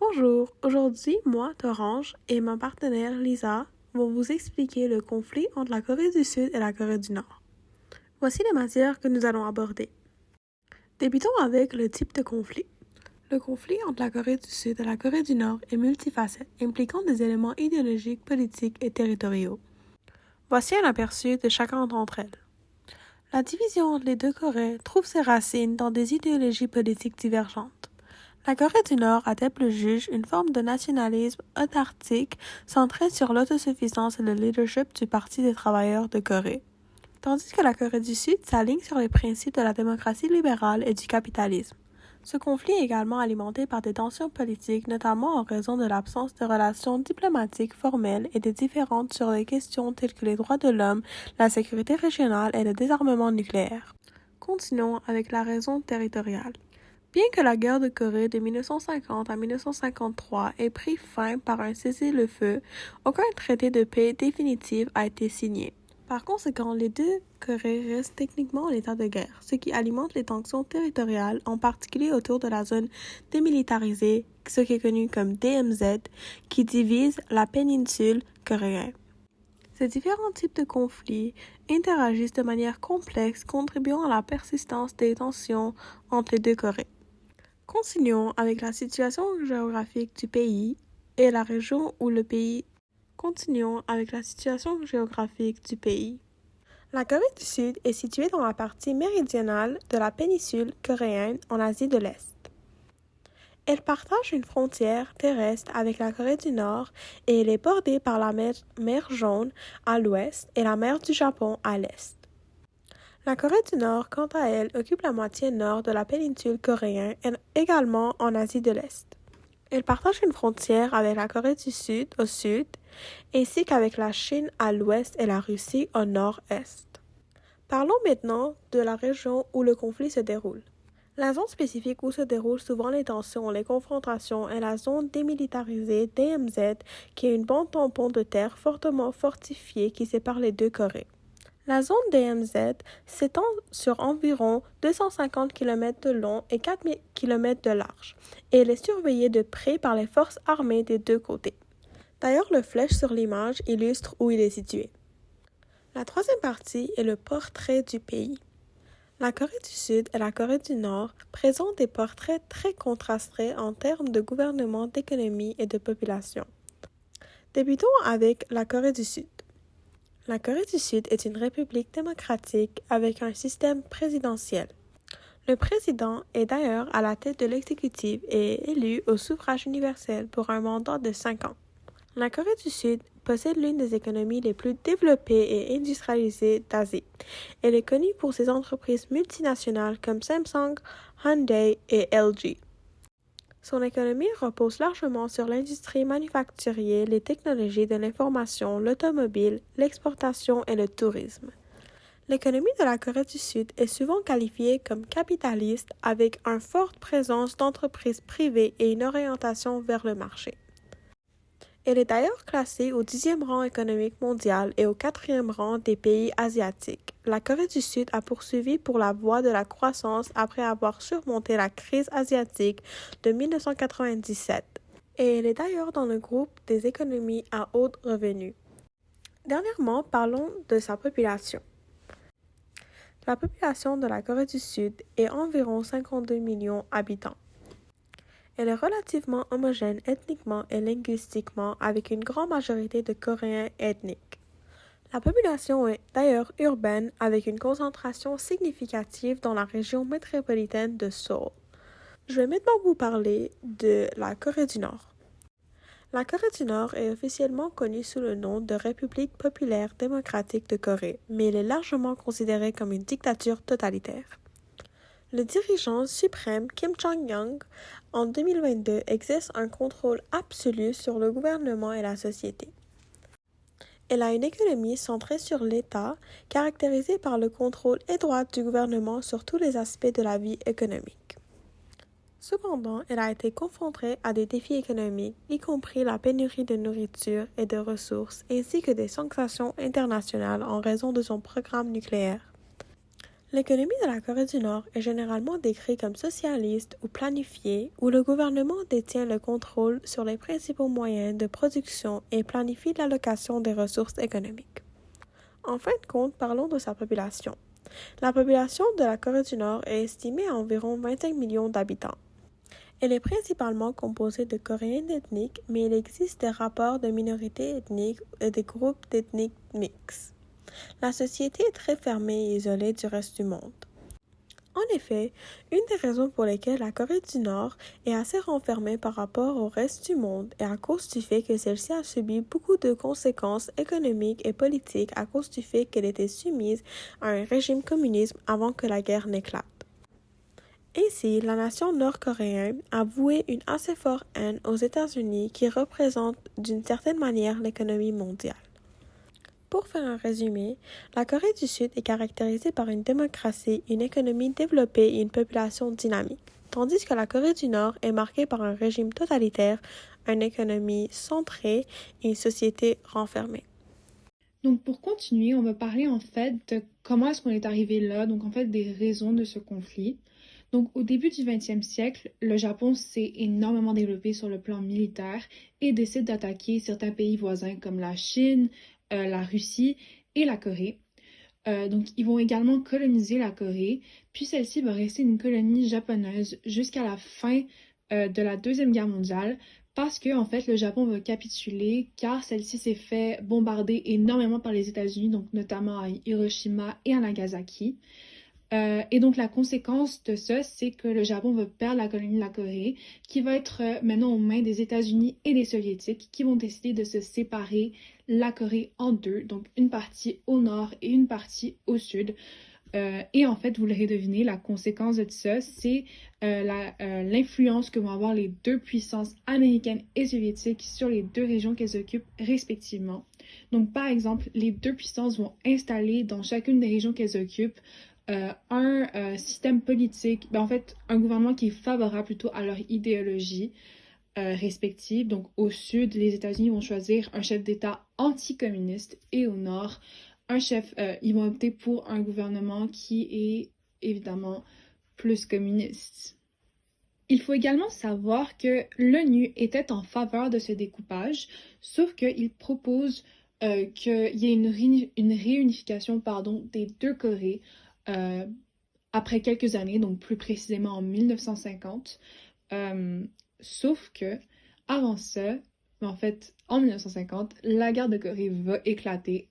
Bonjour, aujourd'hui, moi, Torange, et ma partenaire Lisa vont vous expliquer le conflit entre la Corée du Sud et la Corée du Nord. Voici les matières que nous allons aborder. Débutons avec le type de conflit. Le conflit entre la Corée du Sud et la Corée du Nord est multifacette, impliquant des éléments idéologiques, politiques et territoriaux. Voici un aperçu de chacun d'entre elles. La division entre les deux Corées trouve ses racines dans des idéologies politiques divergentes. La Corée du Nord adepte le juge une forme de nationalisme autarcique centré sur l'autosuffisance et le leadership du Parti des travailleurs de Corée, tandis que la Corée du Sud s'aligne sur les principes de la démocratie libérale et du capitalisme. Ce conflit est également alimenté par des tensions politiques, notamment en raison de l'absence de relations diplomatiques formelles et des différends sur des questions telles que les droits de l'homme, la sécurité régionale et le désarmement nucléaire. Continuons avec la raison territoriale. Bien que la guerre de Corée de 1950 à 1953 ait pris fin par un cessez-le-feu, aucun traité de paix définitif a été signé. Par conséquent, les deux Corées restent techniquement en état de guerre, ce qui alimente les tensions territoriales, en particulier autour de la zone démilitarisée, ce qui est connu comme DMZ, qui divise la péninsule coréenne. Ces différents types de conflits interagissent de manière complexe, contribuant à la persistance des tensions entre les deux Corées. Continuons avec la situation géographique du pays et la région où le pays. Continuons avec la situation géographique du pays. La Corée du Sud est située dans la partie méridionale de la péninsule coréenne en Asie de l'Est. Elle partage une frontière terrestre avec la Corée du Nord et elle est bordée par la mer Jaune à l'ouest et la mer du Japon à l'est. La Corée du Nord, quant à elle, occupe la moitié nord de la péninsule coréenne et également en Asie de l'Est. Elle partage une frontière avec la Corée du Sud au sud, ainsi qu'avec la Chine à l'ouest et la Russie au nord-est. Parlons maintenant de la région où le conflit se déroule. La zone spécifique où se déroulent souvent les tensions et les confrontations est la zone démilitarisée DMZ, qui est une bande tampon de terre fortement fortifiée qui sépare les deux Corées. La zone DMZ s'étend sur environ 250 km de long et 4 km de large, et elle est surveillée de près par les forces armées des deux côtés. D'ailleurs, le flèche sur l'image illustre où il est situé. La troisième partie est le portrait du pays. La Corée du Sud et la Corée du Nord présentent des portraits très contrastés en termes de gouvernement, d'économie et de population. Débutons avec la Corée du Sud. La Corée du Sud est une république démocratique avec un système présidentiel. Le président est d'ailleurs à la tête de l'exécutif et est élu au suffrage universel pour un mandat de 5 ans. La Corée du Sud possède l'une des économies les plus développées et industrialisées d'Asie. Elle est connue pour ses entreprises multinationales comme Samsung, Hyundai et LG. Son économie repose largement sur l'industrie manufacturière, les technologies de l'information, l'automobile, l'exportation et le tourisme. L'économie de la Corée du Sud est souvent qualifiée comme capitaliste avec une forte présence d'entreprises privées et une orientation vers le marché. Elle est d'ailleurs classée au 10e rang économique mondial et au 4e rang des pays asiatiques. La Corée du Sud a poursuivi pour la voie de la croissance après avoir surmonté la crise asiatique de 1997. Et elle est d'ailleurs dans le groupe des économies à haut revenu. Dernièrement, parlons de sa population. La population de la Corée du Sud est environ 52 millions d'habitants. Elle est relativement homogène ethniquement et linguistiquement avec une grande majorité de Coréens ethniques. La population est d'ailleurs urbaine avec une concentration significative dans la région métropolitaine de Séoul. Je vais maintenant vous parler de la Corée du Nord. La Corée du Nord est officiellement connue sous le nom de République populaire démocratique de Corée, mais elle est largement considérée comme une dictature totalitaire. Le dirigeant suprême Kim Jong-un, en 2022, exerce un contrôle absolu sur le gouvernement et la société. Elle a une économie centrée sur l'État, caractérisée par le contrôle étroit du gouvernement sur tous les aspects de la vie économique. Cependant, elle a été confrontée à des défis économiques, y compris la pénurie de nourriture et de ressources, ainsi que des sanctions internationales en raison de son programme nucléaire. L'économie de la Corée du Nord est généralement décrite comme socialiste ou planifiée, où le gouvernement détient le contrôle sur les principaux moyens de production et planifie l'allocation des ressources économiques. En fin de compte, parlons de sa population. La population de la Corée du Nord est estimée à environ 25 millions d'habitants. Elle est principalement composée de Coréens ethniques, mais il existe des rapports de minorités ethniques et des groupes d'ethniques mixtes. La société est très fermée et isolée du reste du monde. En effet, une des raisons pour lesquelles la Corée du Nord est assez renfermée par rapport au reste du monde est à cause du fait que celle-ci a subi beaucoup de conséquences économiques et politiques à cause du fait qu'elle était soumise à un régime communiste avant que la guerre n'éclate. Ainsi, la nation nord-coréenne a voué une assez forte haine aux États-Unis qui représentent d'une certaine manière l'économie mondiale. Pour faire un résumé, la Corée du Sud est caractérisée par une démocratie, une économie développée et une population dynamique, tandis que la Corée du Nord est marquée par un régime totalitaire, une économie centrée et une société renfermée. Donc pour continuer, on va parler en fait de comment est-ce qu'on est arrivé là, donc en fait des raisons de ce conflit. Donc au début du 20e siècle, le Japon s'est énormément développé sur le plan militaire et décide d'attaquer certains pays voisins comme la Chine, la Russie et la Corée. Donc ils vont également coloniser la Corée, puis celle-ci va rester une colonie japonaise jusqu'à la fin de la Deuxième Guerre mondiale parce que en fait le Japon va capituler car celle-ci s'est fait bombarder énormément par les États-Unis, donc notamment à Hiroshima et à Nagasaki. Et donc la conséquence de ça, c'est que le Japon va perdre la colonie de la Corée, qui va être maintenant aux mains des États-Unis et des Soviétiques, qui vont décider de se séparer la Corée en deux, donc une partie au nord et une partie au sud. Et en fait, vous l'aurez deviné, la conséquence de ça, c'est l'influence que vont avoir les deux puissances américaines et soviétiques sur les deux régions qu'elles occupent respectivement. Donc, par exemple, les deux puissances vont installer dans chacune des régions qu'elles occupent un système politique, en fait, un gouvernement qui est favorable plutôt à leur idéologie respective. Donc, au sud, les États-Unis vont choisir un chef d'État anticommuniste et au nord, ils vont opter pour un gouvernement qui est évidemment plus communiste. Il faut également savoir que l'ONU était en faveur de ce découpage, sauf qu'il propose qu'il y ait une réunification des deux Corées euh, après quelques années, donc plus précisément en 1950. Euh, Sauf que, avant ça, en fait, en 1950, la guerre de Corée va éclater.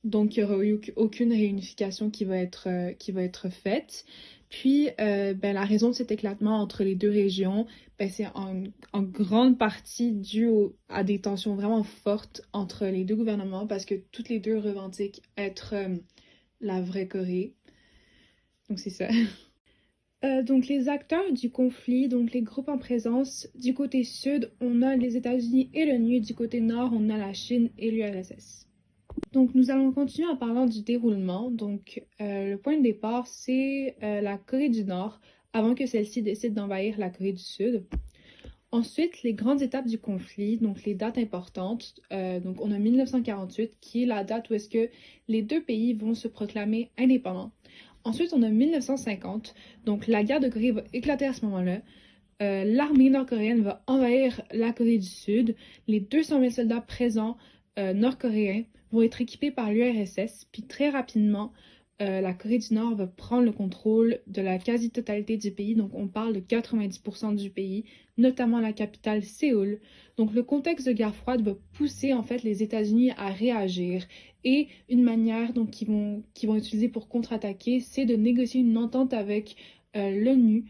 Donc, il n'y aura eu aucune réunification qui va être faite. Puis, la raison de cet éclatement entre les deux régions, c'est en grande partie dû à des tensions vraiment fortes entre les deux gouvernements parce que toutes les deux revendiquent être la vraie Corée. Donc, c'est ça. Donc les acteurs du conflit, donc les groupes en présence, du côté sud, on a les États-Unis et l'ONU, du côté nord, on a la Chine et l'URSS. Donc nous allons continuer en parlant du déroulement. Donc le point de départ, c'est la Corée du Nord, avant que celle-ci décide d'envahir la Corée du Sud. Ensuite, les grandes étapes du conflit, donc les dates importantes. Donc on a 1948, qui est la date où est-ce que les deux pays vont se proclamer indépendants. Ensuite, on a 1950, donc la guerre de Corée va éclater à ce moment-là. L'armée nord-coréenne va envahir la Corée du Sud. Les 200 000 soldats présents nord-coréens vont être équipés par l'URSS, puis très rapidement, la Corée du Nord va prendre le contrôle de la quasi-totalité du pays, donc on parle de 90% du pays, notamment la capitale Séoul. Donc le contexte de guerre froide va pousser en fait les États-Unis à réagir et une manière donc qu'ils vont utiliser pour contre-attaquer, c'est de négocier une entente avec l'ONU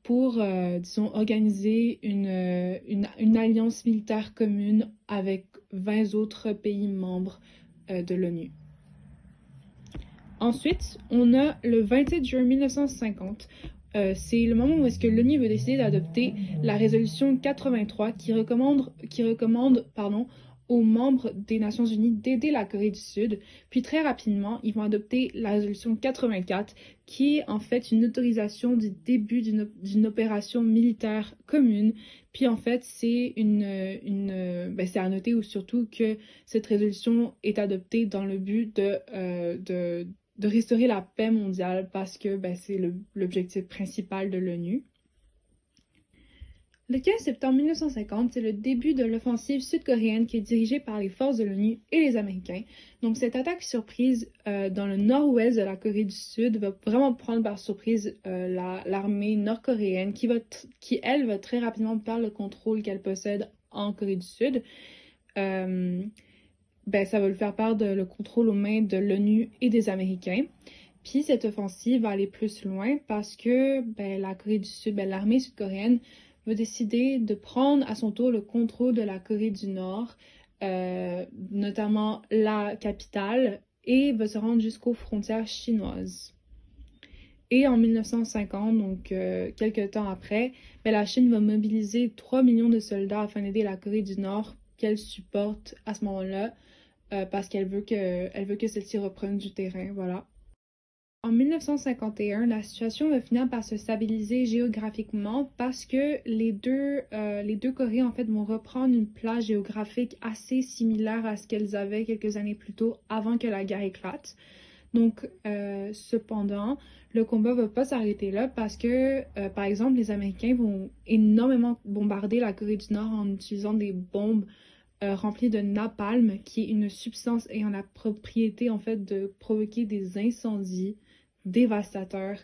pour, disons, organiser une alliance militaire commune avec 20 autres pays membres de l'ONU. Ensuite, on a le 27 juin 1950. C'est le moment où est-ce que l'ONU veut décider d'adopter la résolution 83 qui recommande aux membres des Nations Unies d'aider la Corée du Sud. Puis très rapidement, ils vont adopter la résolution 84 qui est en fait une autorisation du début d'une opération militaire commune. Puis en fait, c'est c'est à noter ou surtout que cette résolution est adoptée dans le but de restaurer la paix mondiale parce que c'est l'objectif principal de l'ONU. Le 15 septembre 1950, c'est le début de l'offensive sud-coréenne qui est dirigée par les forces de l'ONU et les Américains. Donc cette attaque surprise dans le nord-ouest de la Corée du Sud va vraiment prendre par surprise l'armée nord-coréenne qui, elle, va très rapidement perdre le contrôle qu'elle possède en Corée du Sud. Ça va lui faire perdre le contrôle aux mains de l'ONU et des Américains. Puis cette offensive va aller plus loin parce que la Corée du Sud, l'armée sud-coréenne va décider de prendre à son tour le contrôle de la Corée du Nord, notamment la capitale, et va se rendre jusqu'aux frontières chinoises. Et en 1950, donc quelques temps après, la Chine va mobiliser 3 millions de soldats afin d'aider la Corée du Nord qu'elle supporte à ce moment-là, parce qu'elle veut que celle-ci reprenne du terrain, voilà. En 1951, la situation va finir par se stabiliser géographiquement parce que les deux Corées en fait vont reprendre une place géographique assez similaire à ce qu'elles avaient quelques années plus tôt avant que la guerre éclate. Donc, cependant, le combat va pas s'arrêter là parce que, par exemple, les Américains vont énormément bombarder la Corée du Nord en utilisant des bombes remplies de napalm, qui est une substance ayant la propriété en fait de provoquer des incendies dévastateurs.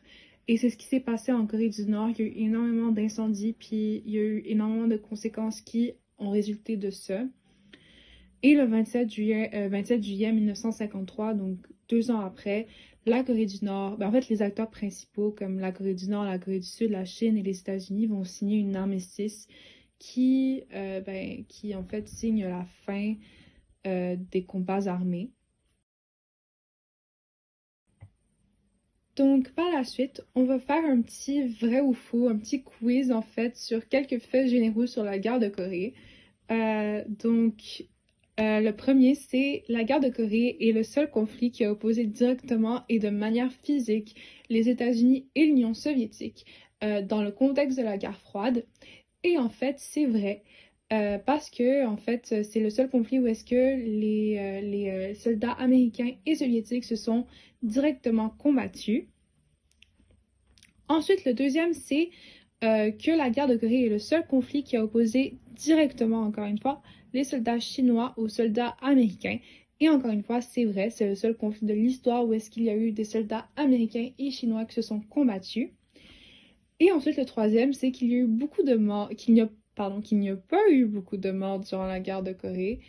Et c'est ce qui s'est passé en Corée du Nord. Il y a eu énormément d'incendies, puis il y a eu énormément de conséquences qui ont résulté de ça. Et le 27 juillet 1953, donc 2 ans après, la Corée du Nord, en fait les acteurs principaux comme la Corée du Nord, la Corée du Sud, la Chine et les États-Unis vont signer une armistice qui en fait signe la fin des combats armés. Donc, par la suite, on va faire un petit vrai ou faux, un petit quiz en fait sur quelques faits généraux sur la guerre de Corée. Le premier, c'est la guerre de Corée est le seul conflit qui a opposé directement et de manière physique les États-Unis et l'Union soviétique dans le contexte de la guerre froide. Et en fait, c'est vrai. Parce que, en fait, c'est le seul conflit où est-ce que les soldats américains et soviétiques se sont directement combattus. Ensuite, le deuxième, c'est que la guerre de Corée est le seul conflit qui a opposé directement, encore une fois, les soldats chinois aux soldats américains. Et encore une fois, c'est vrai, c'est le seul conflit de l'histoire où est-ce qu'il y a eu des soldats américains et chinois qui se sont combattus. Et ensuite, le troisième, c'est qu'il y a eu beaucoup de morts, qu'il n'y a pas eu beaucoup de morts durant la guerre de Corée.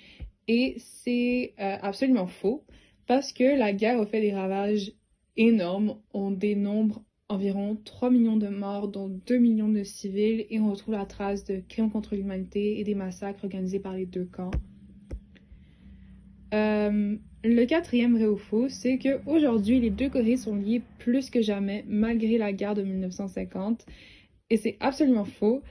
Et c'est absolument faux, parce que la guerre a fait des ravages énormes. On dénombre environ 3 millions de morts, dont 2 millions de civils, et on retrouve la trace de crimes contre l'humanité et des massacres organisés par les deux camps. Le quatrième vrai ou faux, c'est qu'aujourd'hui, les deux Corées sont liées plus que jamais, malgré la guerre de 1950. Et c'est absolument faux.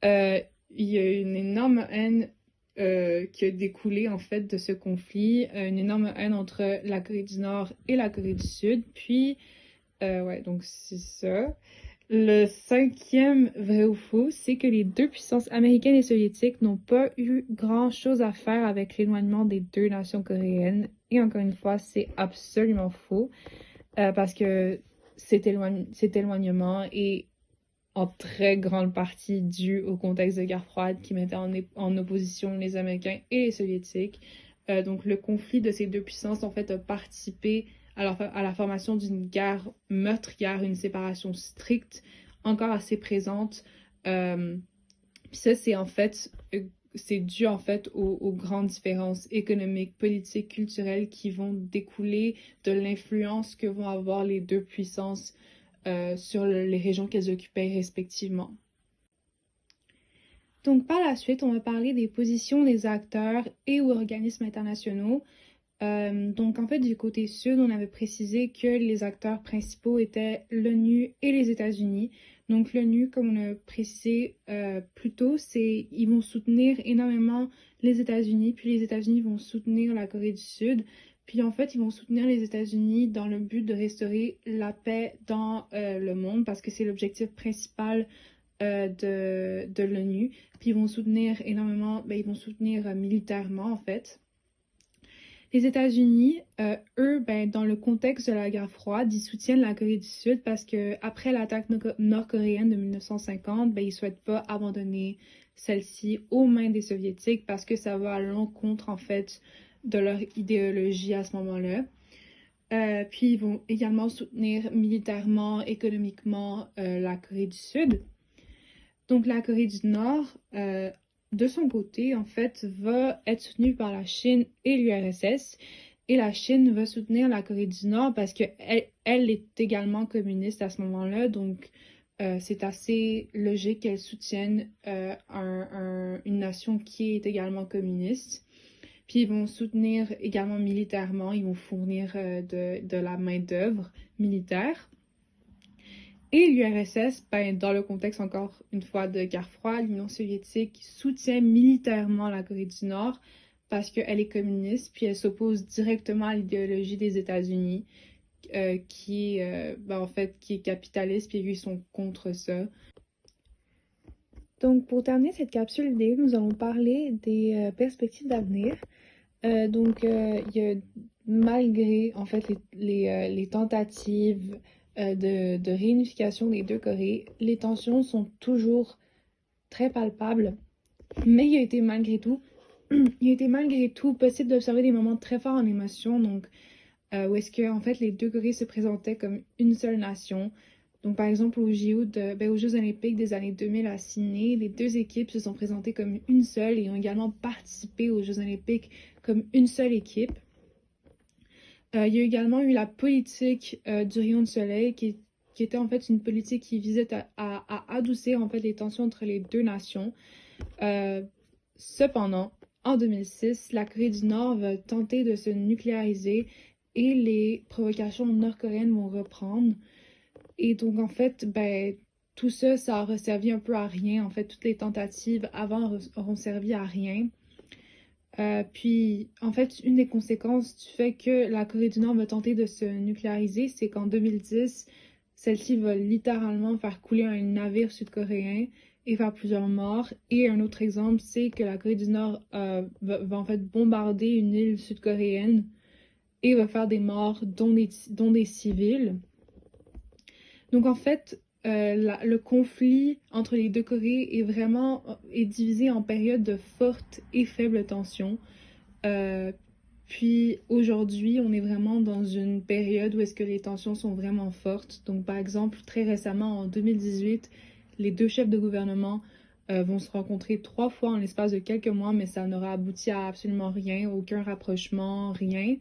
Il y a une énorme haine qui a découlé en fait de ce conflit, une énorme haine entre la Corée du Nord et la Corée du Sud. Puis, donc c'est ça. Le cinquième vrai ou faux, c'est que les deux puissances américaines et soviétiques n'ont pas eu grand-chose à faire avec l'éloignement des deux nations coréennes. Et encore une fois, c'est absolument faux, parce que cet éloignement est en très grande partie dû au contexte de guerre froide qui mettait en opposition les Américains et les Soviétiques. Donc le conflit de ces deux puissances en fait a participé à la formation d'une guerre meurtrière, une séparation stricte, encore assez présente. Puis ça, c'est dû en fait aux grandes différences économiques, politiques, culturelles qui vont découler de l'influence que vont avoir les deux puissances sur les régions qu'elles occupaient respectivement. Donc par la suite, on va parler des positions des acteurs et ou organismes internationaux. Donc en fait, du côté sud, on avait précisé que les acteurs principaux étaient l'ONU et les États-Unis. Donc l'ONU, comme on a précisé plus tôt, ils vont soutenir énormément les États-Unis, puis les États-Unis vont soutenir la Corée du Sud. Puis en fait, ils vont soutenir les États-Unis dans le but de restaurer la paix dans le monde, parce que c'est l'objectif principal de l'ONU. Puis ils vont soutenir énormément, ils vont soutenir militairement en fait. Les États-Unis, eux, ben, dans le contexte de la guerre froide, ils soutiennent la Corée du Sud parce que après l'attaque nord-coréenne de 1950, ben, ils souhaitent pas abandonner celle-ci aux mains des Soviétiques parce que ça va à l'encontre, en fait, de leur idéologie à ce moment-là. Puis ils vont également soutenir militairement, économiquement la Corée du Sud. Donc la Corée du Nord, de son côté, en fait, va être soutenue par la Chine et l'URSS. Et la Chine va soutenir la Corée du Nord parce qu'elle elle est également communiste à ce moment-là. Donc c'est assez logique qu'elle soutienne une nation qui est également communiste. Puis ils vont soutenir également militairement, ils vont fournir de la main-d'œuvre militaire. Et l'URSS, ben, dans le contexte encore une fois de guerre froide, l'Union soviétique soutient militairement la Corée du Nord parce qu'elle est communiste, puis elle s'oppose directement à l'idéologie des États-Unis, ben, en fait, qui est capitaliste, puis ils sont contre ça. Donc, pour terminer cette capsule idée, nous allons parler des perspectives d'avenir. Il y a, malgré en fait les tentatives de réunification des deux Corées, les tensions sont toujours très palpables. Mais il a été malgré tout possible d'observer des moments très forts en émotion. Donc, où est-ce que en fait les deux Corées se présentaient comme une seule nation. Donc, par exemple, aux Jeux olympiques des années 2000 à Sydney, les deux équipes se sont présentées comme une seule et ont également participé aux Jeux olympiques comme une seule équipe. Il y a également eu la politique du rayon de soleil qui était en fait une politique qui visait à adoucir en fait les tensions entre les deux nations. Cependant, en 2006, la Corée du Nord va tenter de se nucléariser et les provocations nord-coréennes vont reprendre. Et donc, en fait, ben, tout ça, ça aura servi un peu à rien. En fait, toutes les tentatives avant auront servi à rien. Puis, en fait, une des conséquences du fait que la Corée du Nord va tenter de se nucléariser, c'est qu'en 2010, celle-ci va littéralement faire couler un navire sud-coréen et faire plusieurs morts. Et un autre exemple, c'est que la Corée du Nord va en fait bombarder une île sud-coréenne et va faire des morts, dont des civils. Donc en fait, le conflit entre les deux Corées est divisé en périodes de forte et faible tension. Puis aujourd'hui, on est vraiment dans une période où est-ce que les tensions sont vraiment fortes. Donc par exemple, très récemment, en 2018, les deux chefs de gouvernement vont se rencontrer 3 fois en l'espace de quelques mois, mais ça n'aura abouti à absolument rien, aucun rapprochement, rien.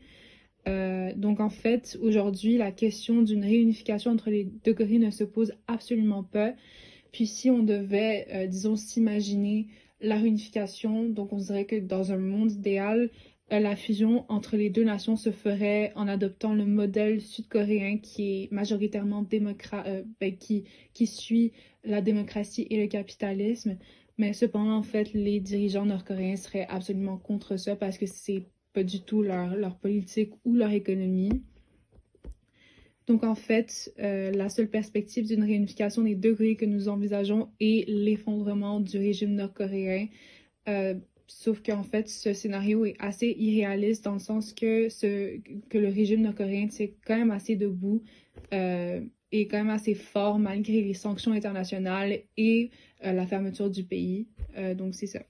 Donc en fait, aujourd'hui, la question d'une réunification entre les deux Corées ne se pose absolument pas. Puis si on devait, disons, s'imaginer la réunification, donc on dirait que dans un monde idéal, la fusion entre les deux nations se ferait en adoptant le modèle sud-coréen qui est majoritairement qui suit la démocratie et le capitalisme. Mais cependant, en fait, les dirigeants nord-coréens seraient absolument contre ça parce que c'est pas du tout leur politique ou leur économie. Donc en fait, la seule perspective d'une réunification des deux Corées que nous envisageons est l'effondrement du régime nord-coréen. Sauf qu'en fait, ce scénario est assez irréaliste dans le sens que le régime nord-coréen c'est quand même assez debout et quand même assez fort malgré les sanctions internationales et la fermeture du pays. Donc c'est ça.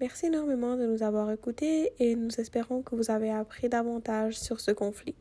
Merci énormément de nous avoir écoutés et nous espérons que vous avez appris davantage sur ce conflit.